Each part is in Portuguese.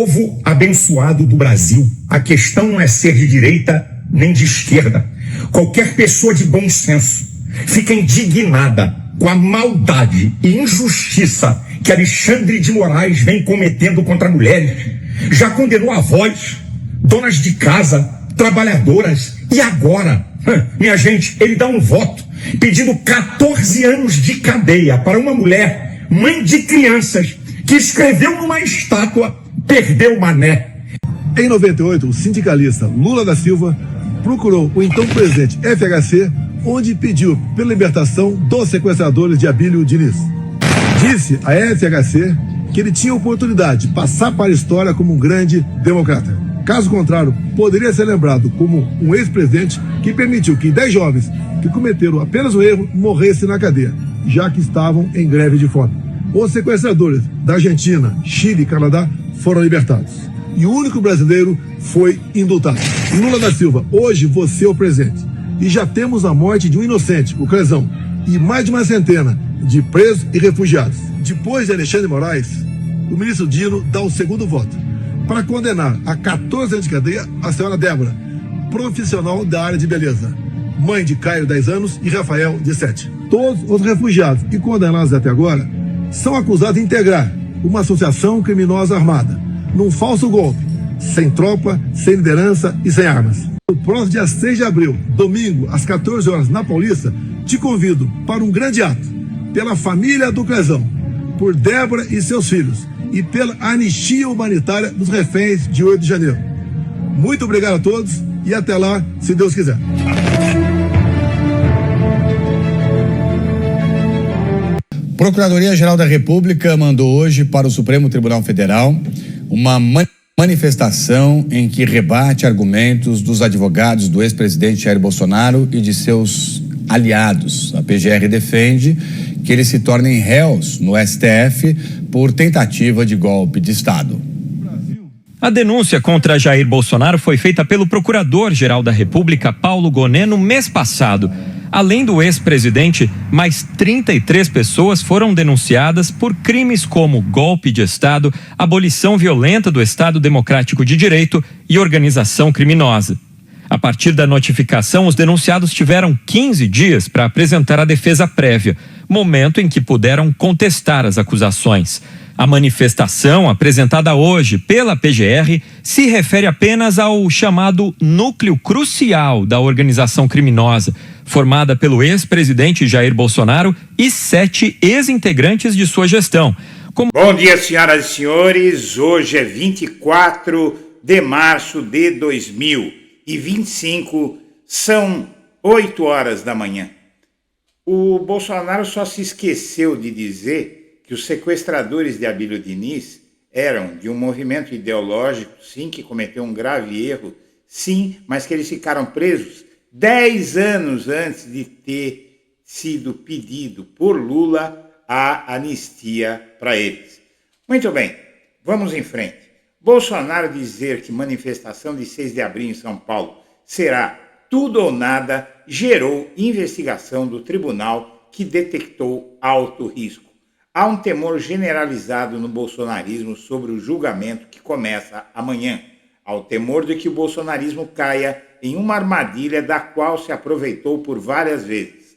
Povo abençoado do Brasil, a questão não é ser de direita nem de esquerda. Qualquer pessoa de bom senso fica indignada com a maldade e injustiça que Alexandre de Moraes vem cometendo contra mulheres. Já condenou avós, donas de casa, trabalhadoras. E agora, minha gente, ele dá um voto pedindo 14 anos de cadeia para uma mulher, mãe de crianças, que escreveu numa estátua: perdeu o mané. Em 98, o sindicalista Lula da Silva procurou o então presidente FHC, onde pediu pela libertação dos sequestradores de Abílio Diniz. Disse a FHC que ele tinha oportunidade de passar para a história como um grande democrata. Caso contrário, poderia ser lembrado como um ex-presidente que permitiu que 10 jovens que cometeram apenas um erro morressem na cadeia, já que estavam em greve de fome. Os sequestradores da Argentina, Chile e Canadá foram libertados. E o único brasileiro foi indultado. Lula da Silva, hoje você é o presidente. E já temos a morte de um inocente, o Crezão, e mais de uma centena de presos e refugiados. Depois de Alexandre de Moraes, o ministro Dino dá o segundo voto para condenar a 14 anos de cadeia a senhora Débora, profissional da área de beleza, mãe de Caio, 10 anos, e Rafael, de 7. Todos os refugiados e condenados até agora são acusados de integrar uma associação criminosa armada, num falso golpe, sem tropa, sem liderança e sem armas. No próximo dia 6 de abril, domingo, às 14 horas, na Paulista, te convido para um grande ato pela família do Crezão, por Débora e seus filhos, e pela anistia humanitária dos reféns de 8 de janeiro. Muito obrigado a todos e até lá, se Deus quiser. Procuradoria-Geral da República mandou hoje para o Supremo Tribunal Federal uma manifestação em que rebate argumentos dos advogados do ex-presidente Jair Bolsonaro e de seus aliados. A PGR defende que eles se tornem réus no STF por tentativa de golpe de Estado. A denúncia contra Jair Bolsonaro foi feita pelo Procurador-Geral da República, Paulo Gonet, no mês passado. Além do ex-presidente, mais 33 pessoas foram denunciadas por crimes como golpe de Estado, abolição violenta do Estado Democrático de Direito e organização criminosa. A partir da notificação, os denunciados tiveram 15 dias para apresentar a defesa prévia, momento em que puderam contestar as acusações. A manifestação apresentada hoje pela PGR se refere apenas ao chamado núcleo crucial da organização criminosa, formada pelo ex-presidente Jair Bolsonaro e 7 ex-integrantes de sua gestão. Bom dia, senhoras e senhores. Hoje é 24 de março de 2025, são 8 horas da manhã. O Bolsonaro só se esqueceu de dizer que os sequestradores de Abílio Diniz eram de um movimento ideológico, sim, que cometeu um grave erro, sim, mas que eles ficaram presos 10 anos antes de ter sido pedido por Lula a anistia para eles. Muito bem, vamos em frente. Bolsonaro dizer que manifestação de 6 de abril em São Paulo será tudo ou nada gerou investigação do tribunal que detectou alto risco. Há um temor generalizado no bolsonarismo sobre o julgamento que começa amanhã. Há o temor de que o bolsonarismo caia em uma armadilha da qual se aproveitou por várias vezes.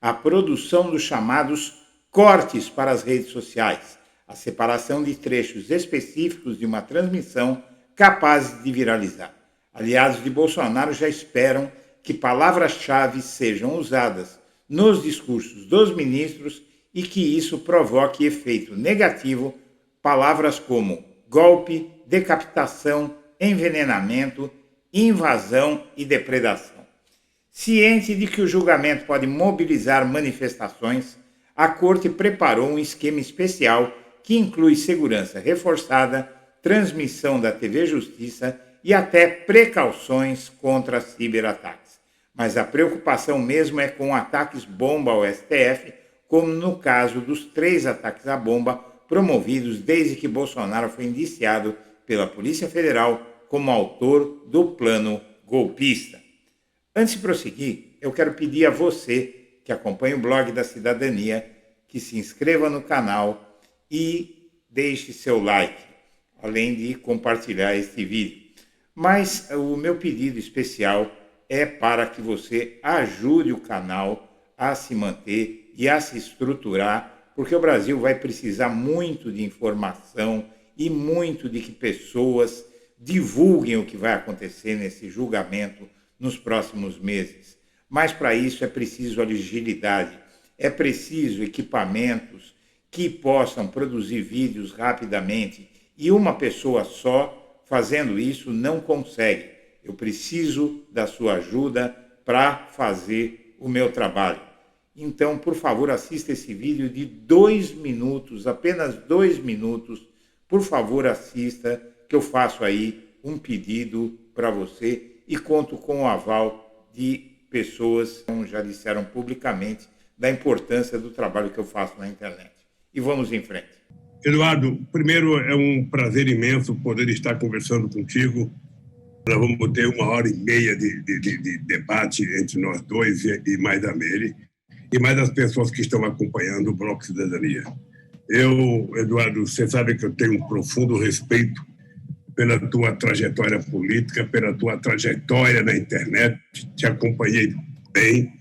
A produção dos chamados cortes para as redes sociais, a separação de trechos específicos de uma transmissão capazes de viralizar. Aliados de Bolsonaro já esperam que palavras-chave sejam usadas nos discursos dos ministros e que isso provoque efeito negativo, palavras como golpe, decapitação, envenenamento, invasão e depredação. Ciente de que o julgamento pode mobilizar manifestações, a Corte preparou um esquema especial que inclui segurança reforçada, transmissão da TV Justiça e até precauções contra ciberataques. Mas a preocupação mesmo é com ataques bomba ao STF, como no caso dos 3 ataques à bomba promovidos desde que Bolsonaro foi indiciado pela Polícia Federal como autor do plano golpista. Antes de prosseguir, eu quero pedir a você que acompanha o blog da Cidadania que se inscreva no canal e deixe seu like. além de compartilhar este vídeo. Mas o meu pedido especial é para que você ajude o canal a se manter e a se estruturar, porque o Brasil vai precisar muito de informação e muito de que pessoas divulguem o que vai acontecer nesse julgamento nos próximos meses. Mas para isso é preciso agilidade, é preciso equipamentos que possam produzir vídeos rapidamente, e uma pessoa só fazendo isso não consegue. Eu preciso da sua ajuda para fazer o meu trabalho. Então, por favor, assista esse vídeo de 2 minutos, apenas 2 minutos. Por favor, assista, que eu faço aí um pedido para você e conto com o aval de pessoas que já disseram publicamente da importância do trabalho que eu faço na internet. E vamos em frente. Eduardo, primeiro é um prazer imenso poder estar conversando contigo. Nós vamos ter 1h30 de debate entre nós dois e mais a Mary, e mais as pessoas que estão acompanhando o Bloco Cidadania. Eu, Eduardo, você sabe que eu tenho um profundo respeito pela tua trajetória política, pela tua trajetória na internet, te acompanhei bem,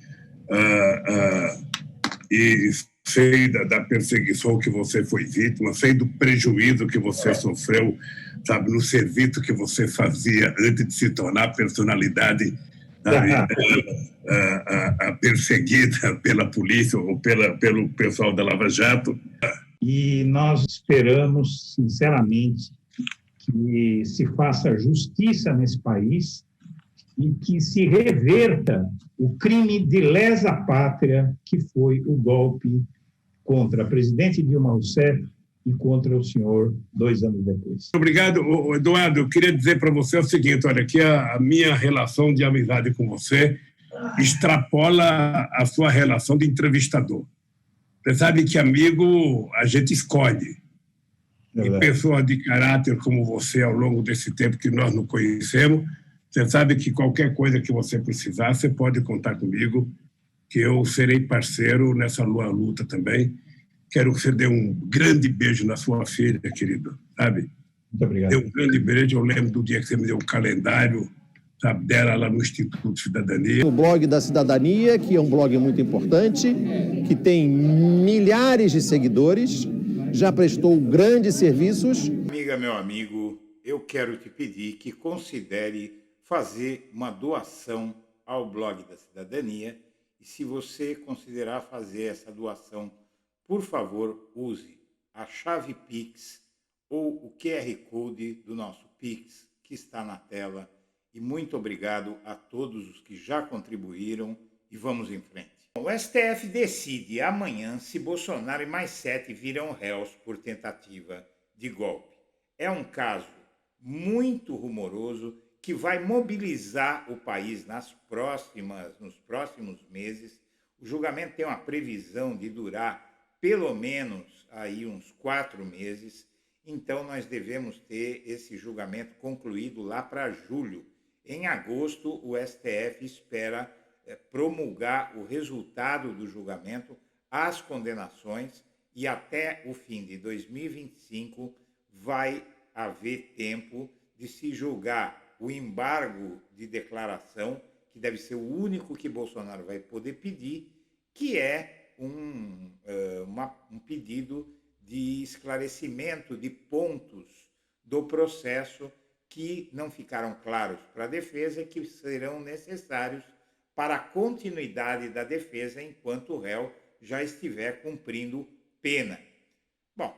e sei da perseguição que você foi vítima, sei do prejuízo que você sofreu, sabe, no serviço que você fazia antes de se tornar personalidade perseguida pela polícia ou pelo pessoal da Lava Jato. E nós esperamos, sinceramente, que se faça justiça nesse país e que se reverta o crime de lesa pátria que foi o golpe contra a presidente Dilma Rousseff e contra o senhor 2 anos depois. Obrigado, Eduardo. Eu queria dizer para você o seguinte, olha, que a minha relação de amizade com você extrapola a sua relação de entrevistador. Você sabe que amigo a gente escolhe. E pessoas de caráter como você, ao longo desse tempo que nós nos conhecemos, você sabe que qualquer coisa que você precisar, você pode contar comigo, que eu serei parceiro nessa luta também. Quero que você dê um grande beijo na sua filha, querido, sabe? Muito obrigado. Dê um grande beijo. Eu lembro do dia que você me deu o calendário, sabe, dela lá no Instituto de Cidadania. O blog da Cidadania, que é um blog muito importante, que tem milhares de seguidores, já prestou grandes serviços. Amiga, meu amigo, eu quero te pedir que considere fazer uma doação ao blog da Cidadania, e se você considerar fazer essa doação, por favor, use a chave Pix ou o QR Code do nosso Pix, que está na tela. E muito obrigado a todos os que já contribuíram, e vamos em frente. O STF decide amanhã se Bolsonaro e mais 7 virão réus por tentativa de golpe. É um caso muito rumoroso que vai mobilizar o país nos próximos meses. O julgamento tem uma previsão de durar pelo menos aí uns 4 meses. Então nós devemos ter esse julgamento concluído lá para julho. Em agosto, o STF espera promulgar o resultado do julgamento, as condenações, e até o fim de 2025 vai haver tempo de se julgar o embargo de declaração, que deve ser o único que Bolsonaro vai poder pedir, que é um pedido de esclarecimento de pontos do processo que não ficaram claros para a defesa e que serão necessários para a continuidade da defesa enquanto o réu já estiver cumprindo pena. Bom,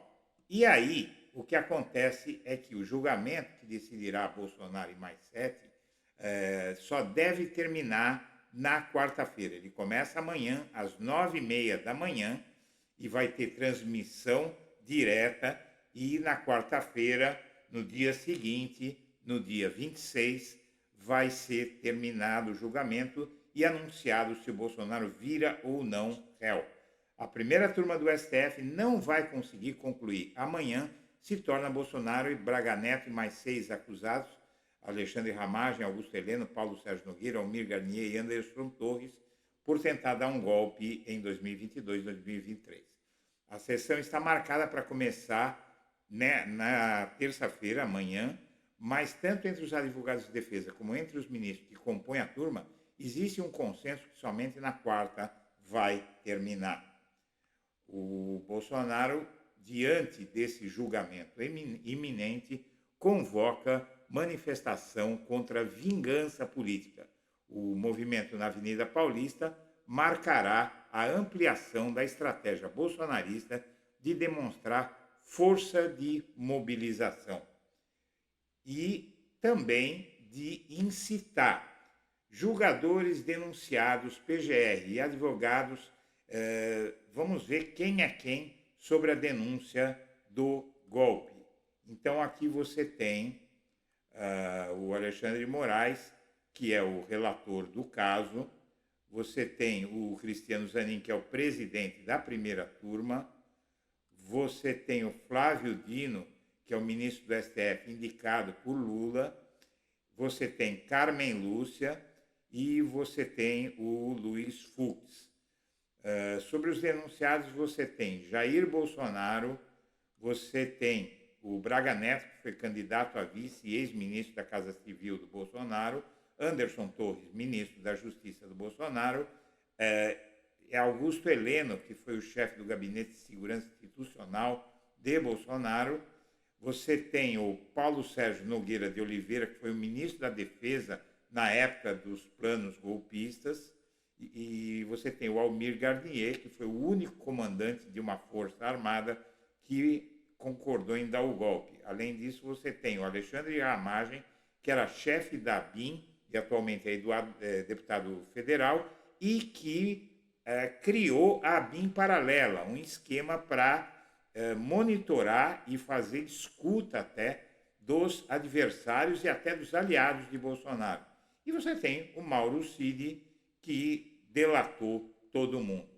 e aí o que acontece é que o julgamento que decidirá Bolsonaro e mais 7 só deve terminar na quarta-feira. Ele começa amanhã às 9h30 da manhã e vai ter transmissão direta, e na quarta-feira, no dia seguinte, no dia 26, vai ser terminado o julgamento e anunciado se o Bolsonaro vira ou não réu. A primeira turma do STF não vai conseguir concluir. Amanhã se torna Bolsonaro e Braga Neto e mais 6 acusados, Alexandre Ramagem, Augusto Heleno, Paulo Sérgio Nogueira, Almir Garnier e Anderson Torres, por tentar dar um golpe em 2022 e 2023. A sessão está marcada para começar né, na terça-feira, amanhã, mas tanto entre os advogados de defesa como entre os ministros que compõem a turma, existe um consenso que somente na quarta vai terminar. O Bolsonaro, diante desse julgamento iminente, convoca manifestação contra vingança política. O movimento na Avenida Paulista marcará a ampliação da estratégia bolsonarista de demonstrar força de mobilização e também de incitar julgadores, denunciados, PGR e advogados. Vamos ver quem é quem sobre a denúncia do golpe. Então aqui você tem o Alexandre de Moraes, que é o relator do caso, você tem o Cristiano Zanin, que é o presidente da primeira turma, você tem o Flávio Dino, que é o ministro do STF indicado por Lula, você tem Carmen Lúcia e você tem o Luiz Fux. Sobre os denunciados, você tem Jair Bolsonaro, você tem o Braga Neto, que foi candidato a vice e ex-ministro da Casa Civil do Bolsonaro, Anderson Torres, ministro da Justiça do Bolsonaro, Augusto Heleno, que foi o chefe do Gabinete de Segurança Institucional de Bolsonaro, você tem o Paulo Sérgio Nogueira de Oliveira, que foi o ministro da Defesa na época dos planos golpistas, e você tem o Almir Garnier, que foi o único comandante de uma força armada que concordou em dar o golpe. Além disso, você tem o Alexandre Ramagem, que era chefe da ABIN, e atualmente é deputado federal, e que criou a ABIN paralela, um esquema para monitorar e fazer escuta até dos adversários e até dos aliados de Bolsonaro. E você tem o Mauro Cid, que delatou todo mundo.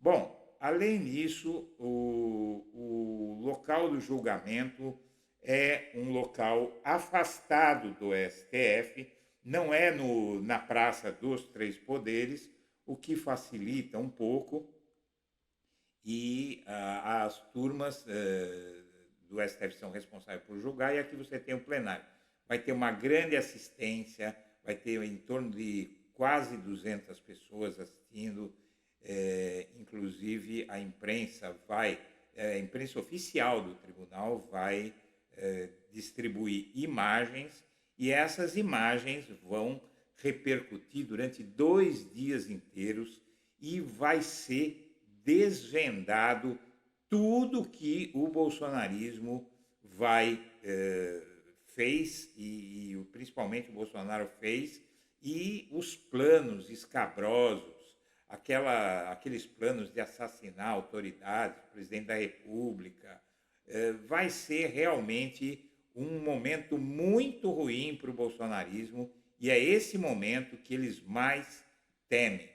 Bom, além disso, o local do julgamento é um local afastado do STF, não é na Praça dos Três Poderes, o que facilita um pouco, e as turmas do STF são responsáveis por julgar, e aqui você tem o plenário. Vai ter uma grande assistência, vai ter em torno de quase 200 pessoas assistindo, inclusive a imprensa a imprensa oficial do tribunal vai distribuir imagens, e essas imagens vão repercutir durante 2 dias inteiros e vai ser desvendado tudo que o bolsonarismo fez, e principalmente o Bolsonaro fez, e os planos escabrosos, aqueles planos de assassinar autoridades, presidente da República. Vai ser realmente um momento muito ruim para o bolsonarismo, e é esse momento que eles mais temem.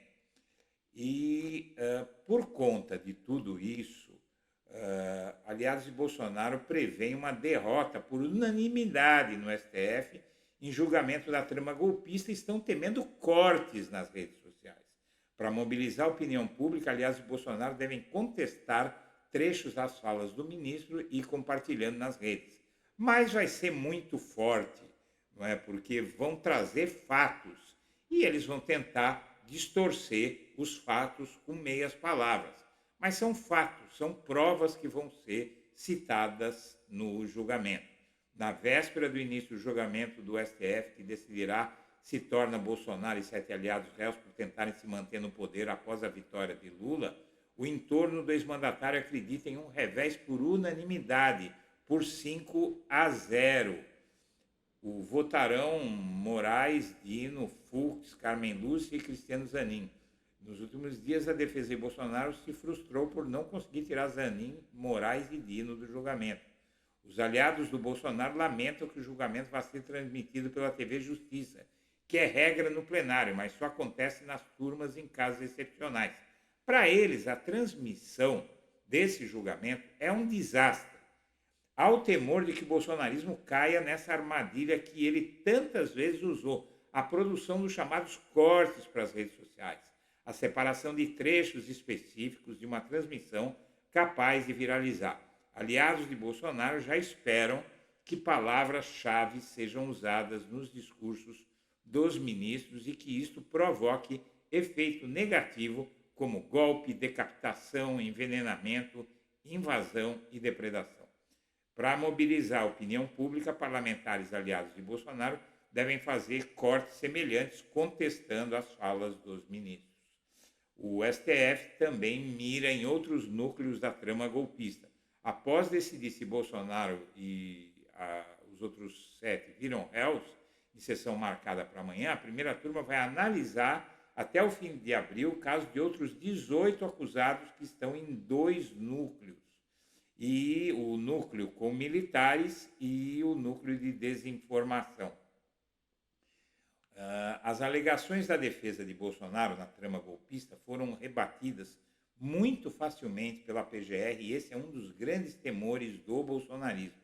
E por conta de tudo isso, aliados de Bolsonaro prevêem uma derrota por unanimidade no STF em julgamento da trama golpista, e estão temendo cortes nas redes sociais. Para mobilizar a opinião pública, aliados de Bolsonaro devem contestar trechos das falas do ministro e compartilhando nas redes. Mas vai ser muito forte, não é? Porque vão trazer fatos e eles vão tentar distorcer os fatos com meias palavras. Mas são fatos, são provas que vão ser citadas no julgamento. Na véspera do início do julgamento do STF, que decidirá se torna Bolsonaro e 7 aliados réus por tentarem se manter no poder após a vitória de Lula, o entorno do ex-mandatário acredita em um revés por unanimidade, por 5-0. Votarão Moraes, Dino, Fux, Carmen Lúcia e Cristiano Zanin. Nos últimos dias, a defesa de Bolsonaro se frustrou por não conseguir tirar Zanin, Moraes e Dino do julgamento. Os aliados do Bolsonaro lamentam que o julgamento vá ser transmitido pela TV Justiça, que é regra no plenário, mas só acontece nas turmas em casos excepcionais. Para eles, a transmissão desse julgamento é um desastre. Há o temor de que o bolsonarismo caia nessa armadilha que ele tantas vezes usou, a produção dos chamados cortes para as redes sociais, a separação de trechos específicos de uma transmissão capaz de viralizar. Aliados de Bolsonaro já esperam que palavras-chave sejam usadas nos discursos dos ministros e que isto provoque efeito negativo como golpe, decapitação, envenenamento, invasão e depredação. Para mobilizar a opinião pública, parlamentares aliados de Bolsonaro devem fazer cortes semelhantes contestando as falas dos ministros. O STF também mira em outros núcleos da trama golpista. Após decidir se Bolsonaro e os outros 7 viram réus, em sessão marcada para amanhã, a primeira turma vai analisar até o fim de abril o caso de outros 18 acusados que estão em 2 núcleos. E o núcleo com militares e o núcleo de desinformação. As alegações da defesa de Bolsonaro na trama golpista foram rebatidas muito facilmente pela PGR e esse é um dos grandes temores do bolsonarismo.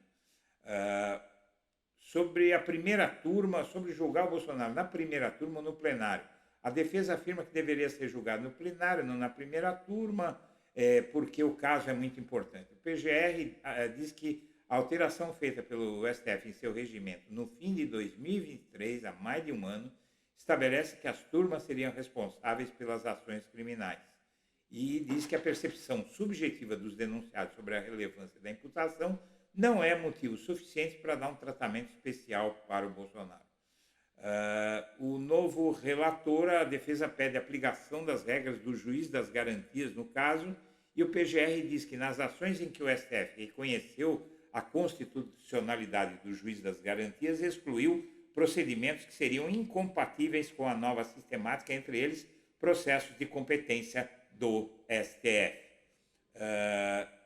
Sobre a primeira turma, sobre julgar o Bolsonaro na primeira turma ou no plenário. A defesa afirma que deveria ser julgado no plenário, não na primeira turma, porque o caso é muito importante. O PGR diz que a alteração feita pelo STF em seu regimento no fim de 2023, há mais de um ano, estabelece que as turmas seriam responsáveis pelas ações criminais. E diz que a percepção subjetiva dos denunciados sobre a relevância da imputação não é motivo suficiente para dar um tratamento especial para o Bolsonaro. O novo relator, a defesa pede a aplicação das regras do juiz das garantias no caso, e o PGR diz que nas ações em que o STF reconheceu a constitucionalidade do juiz das garantias, excluiu procedimentos que seriam incompatíveis com a nova sistemática, entre eles processos de competência do STF.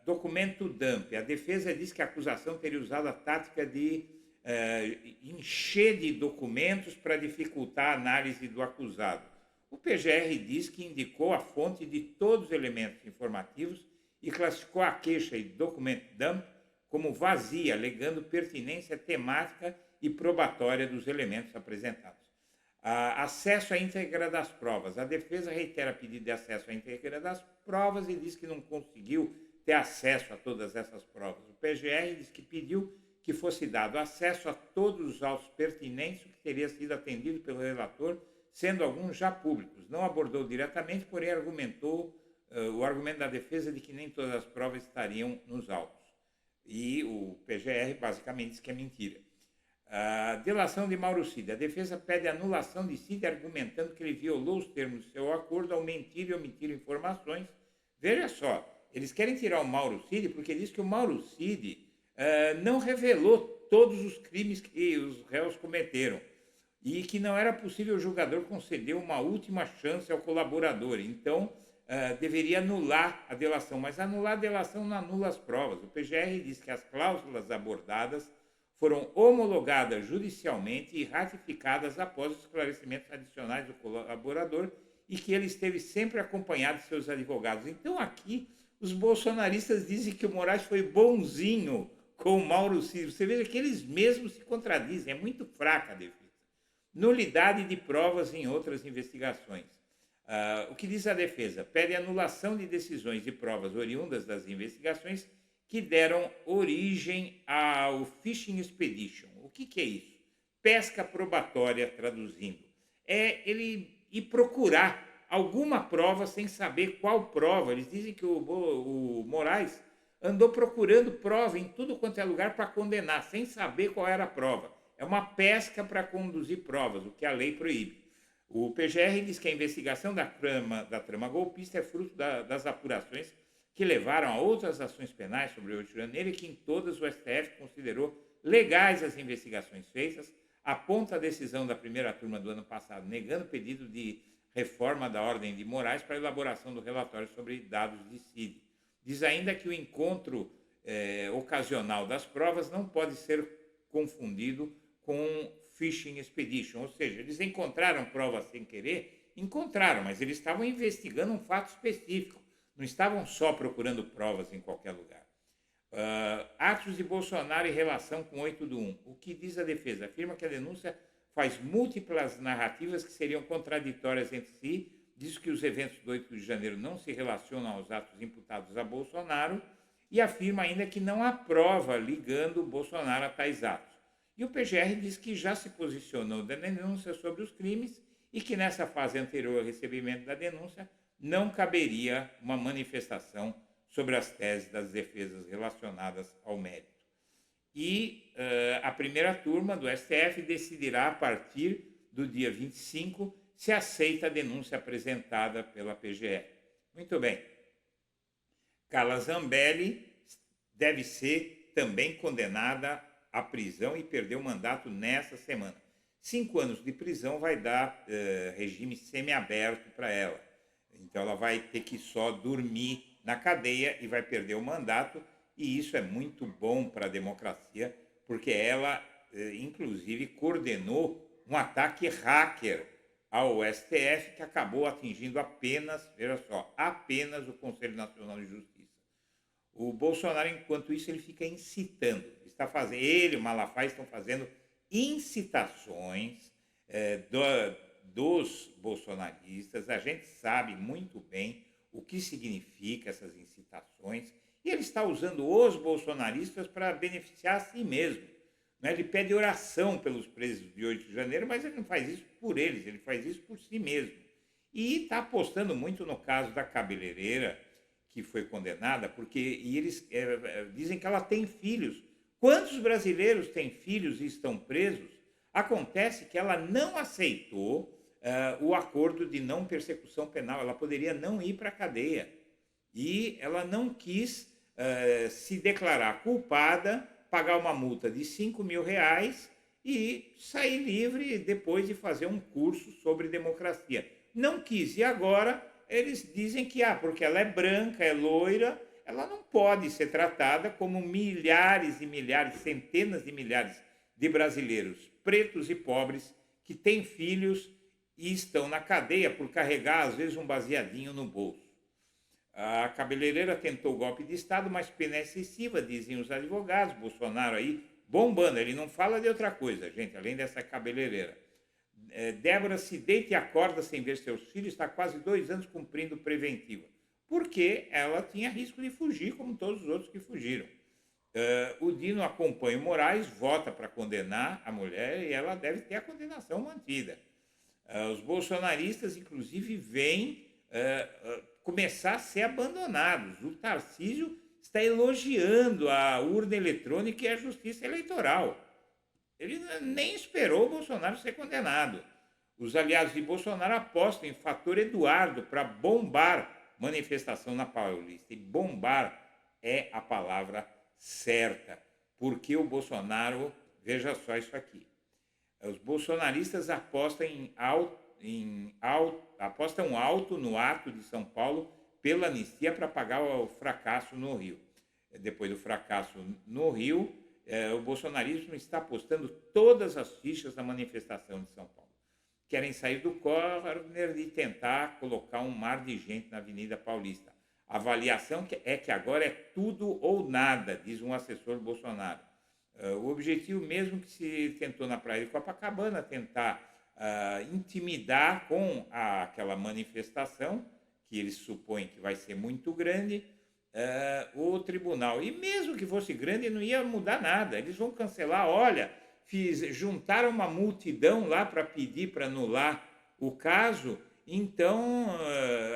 Documento DAMP. A defesa diz que a acusação teria usado a tática de encher de documentos para dificultar a análise do acusado. O PGR diz que indicou a fonte de todos os elementos informativos e classificou a queixa e documento DAMP como vazia, alegando pertinência temática e probatória dos elementos apresentados. Acesso à íntegra das provas. A defesa reitera pedido de acesso à íntegra das provas e diz que não conseguiu ter acesso a todas essas provas. O PGR diz que pediu que fosse dado acesso a todos os autos pertinentes, o que teria sido atendido pelo relator, sendo alguns já públicos. Não abordou diretamente, porém argumentou o argumento da defesa de que nem todas as provas estariam nos autos. E o PGR basicamente diz que é mentira. Delação de Mauro Cid. A defesa pede anulação de Cid, argumentando que ele violou os termos do seu acordo ao mentir e omitir informações. Veja só, eles querem tirar o Mauro Cid porque diz que o Mauro Cid não revelou todos os crimes que os réus cometeram e que não era possível o julgador conceder uma última chance ao colaborador. Então, deveria anular a delação, mas anular a delação não anula as provas. O PGR diz que as cláusulas abordadas foram homologadas judicialmente e ratificadas após os esclarecimentos adicionais do colaborador e que ele esteve sempre acompanhado de seus advogados. Então, aqui, os bolsonaristas dizem que o Moraes foi bonzinho com o Mauro Cid. Você veja que eles mesmos se contradizem, é muito fraca a defesa. Nulidade de provas em outras investigações. O que diz a defesa? Pede anulação de decisões e provas oriundas das investigações que deram origem ao Fishing Expedition. O que é isso? Pesca probatória, traduzindo. É ele ir procurar alguma prova sem saber qual prova. Eles dizem que o Moraes andou procurando prova em tudo quanto é lugar para condenar, sem saber qual era a prova. É uma pesca para conduzir provas, o que a lei proíbe. O PGR diz que a investigação da trama golpista é fruto das apurações que levaram a outras ações penais sobre o 8 de janeiro e que em todas o STF considerou legais as investigações feitas, aponta a decisão da primeira turma do ano passado, negando o pedido de reforma da ordem de Moraes para a elaboração do relatório sobre dados de Cid. Diz ainda que o encontro ocasional das provas não pode ser confundido com Fishing Expedition, ou seja, eles encontraram provas sem querer, encontraram, mas eles estavam investigando um fato específico, não estavam só procurando provas em qualquer lugar. Atos de Bolsonaro em relação com 8/1. O que diz a defesa? Afirma que a denúncia faz múltiplas narrativas que seriam contraditórias entre si, diz que os eventos do 8 de janeiro não se relacionam aos atos imputados a Bolsonaro e afirma ainda que não aprova ligando Bolsonaro a tais atos. E o PGR diz que já se posicionou da denúncia sobre os crimes e que nessa fase anterior ao recebimento da denúncia não caberia uma manifestação sobre as teses das defesas relacionadas ao mérito. E a primeira turma do STF decidirá a partir do dia 25 se aceita a denúncia apresentada pela PGR. Muito bem. Carla Zambelli deve ser também condenada à prisão e perder o mandato nessa semana. 5 anos de prisão vai dar regime semiaberto para ela. Então ela vai ter que só dormir na cadeia e vai perder o mandato, e isso é muito bom para a democracia, porque ela, inclusive, coordenou um ataque hacker ao STF que acabou atingindo apenas, veja só, apenas o Conselho Nacional de Justiça. O Bolsonaro, enquanto isso, ele fica incitando. Ele e o Malafaia estão fazendo incitações dos bolsonaristas. A gente sabe muito bem o que significa essas incitações. E ele está usando os bolsonaristas para beneficiar a si mesmo. Ele pede oração pelos presos de 8 de janeiro, mas ele não faz isso por eles, ele faz isso por si mesmo. E está apostando muito no caso da cabeleireira, que foi condenada, porque eles dizem que ela tem filhos. Quantos brasileiros têm filhos e estão presos? Acontece que ela não aceitou o acordo de não persecução penal, ela poderia não ir para a cadeia. E ela não quis se declarar culpada, pagar uma multa de R$5.000 e sair livre depois de fazer um curso sobre democracia. Não quis, e agora eles dizem que porque ela é branca, é loira, ela não pode ser tratada como milhares e milhares, centenas de milhares de brasileiros pretos e pobres que têm filhos e estão na cadeia por carregar, às vezes, um baseadinho no bolso. A cabeleireira tentou golpe de Estado, mas pena excessiva, dizem os advogados. Bolsonaro aí bombando, ele não fala de outra coisa, gente, além dessa cabeleireira. Débora se deita e acorda sem ver seus filhos, está há quase 2 anos cumprindo preventiva, porque ela tinha risco de fugir, como todos os outros que fugiram. O Dino acompanha o Moraes, vota para condenar a mulher e ela deve ter a condenação mantida. Os bolsonaristas, inclusive, veem começar a ser abandonados. O Tarcísio está elogiando a urna eletrônica e a justiça eleitoral. Ele nem esperou o Bolsonaro ser condenado. Os aliados de Bolsonaro apostam em fator Eduardo para bombar manifestação na Paulista. E bombar é a palavra certa, porque o Bolsonaro, veja só isso aqui, os bolsonaristas apostam apostam alto no ato de São Paulo pela anistia para pagar o fracasso no Rio. Depois do fracasso no Rio, o bolsonarismo está apostando todas as fichas na manifestação de São Paulo. Querem sair do corner e tentar colocar um mar de gente na Avenida Paulista. A avaliação é que agora é tudo ou nada, diz um assessor Bolsonaro. O objetivo mesmo que se tentou na praia de Copacabana, tentar intimidar com aquela manifestação, que eles supõem que vai ser muito grande, o tribunal. E mesmo que fosse grande, não ia mudar nada. Eles vão cancelar, olha, juntaram uma multidão lá para pedir para anular o caso, então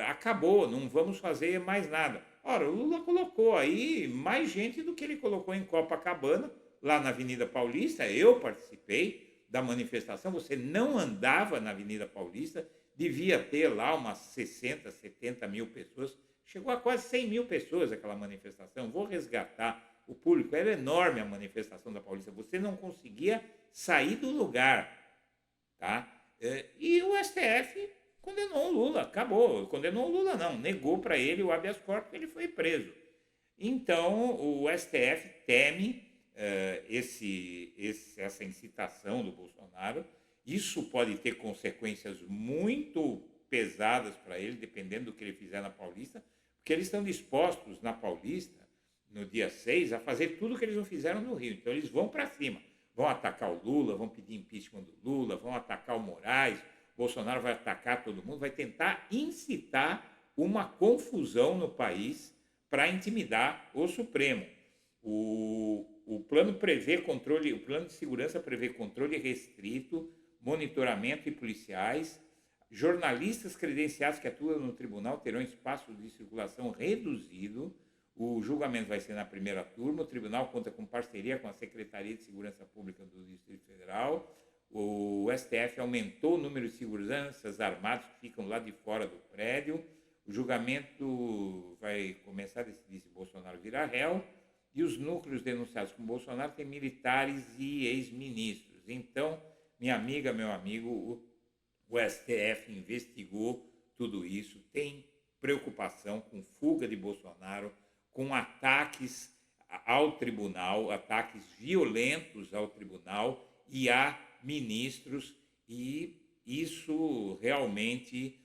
acabou, não vamos fazer mais nada. Ora, o Lula colocou aí mais gente do que ele colocou em Copacabana, lá na Avenida Paulista. Eu participei da manifestação, você não andava na Avenida Paulista, devia ter lá umas 60, 70 mil pessoas, chegou a quase 100 mil pessoas aquela manifestação. Vou resgatar o público, era enorme a manifestação da Paulista, você não conseguia sair do lugar, tá? E o STF condenou o Lula, acabou, condenou o Lula não, negou para ele o habeas corpus, ele foi preso. Então o STF teme essa incitação do Bolsonaro. Isso pode ter consequências muito pesadas para ele, dependendo do que ele fizer na Paulista, porque eles estão dispostos na Paulista, no dia 6, a fazer tudo o que eles não fizeram no Rio. Então eles vão para cima, vão atacar o Lula, vão pedir impeachment do Lula, vão atacar o Moraes, Bolsonaro vai atacar todo mundo, vai tentar incitar uma confusão no país para intimidar o Supremo. O plano prevê controle, o plano de segurança prevê controle restrito, monitoramento e policiais. Jornalistas credenciados que atuam no tribunal terão espaço de circulação reduzido. O julgamento vai ser na primeira turma. O tribunal conta com parceria com a Secretaria de Segurança Pública do Distrito Federal. O STF aumentou o número de seguranças armados que ficam lá de fora do prédio. O julgamento vai começar a decidir se Bolsonaro vira réu. E os núcleos denunciados com Bolsonaro têm militares e ex-ministros. Então, minha amiga, meu amigo, o STF investigou tudo isso, tem preocupação com fuga de Bolsonaro, com ataques ao tribunal, ataques violentos ao tribunal e a ministros, e isso realmente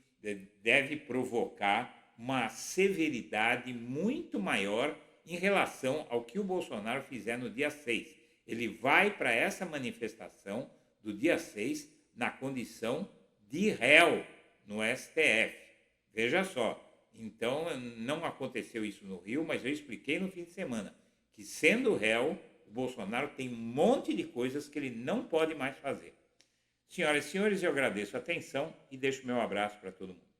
deve provocar uma severidade muito maior em relação ao que o Bolsonaro fizer no dia 6. Ele vai para essa manifestação do dia 6 na condição de réu no STF. Veja só, então não aconteceu isso no Rio, mas eu expliquei no fim de semana que, sendo réu, o Bolsonaro tem um monte de coisas que ele não pode mais fazer. Senhoras e senhores, eu agradeço a atenção e deixo meu abraço para todo mundo.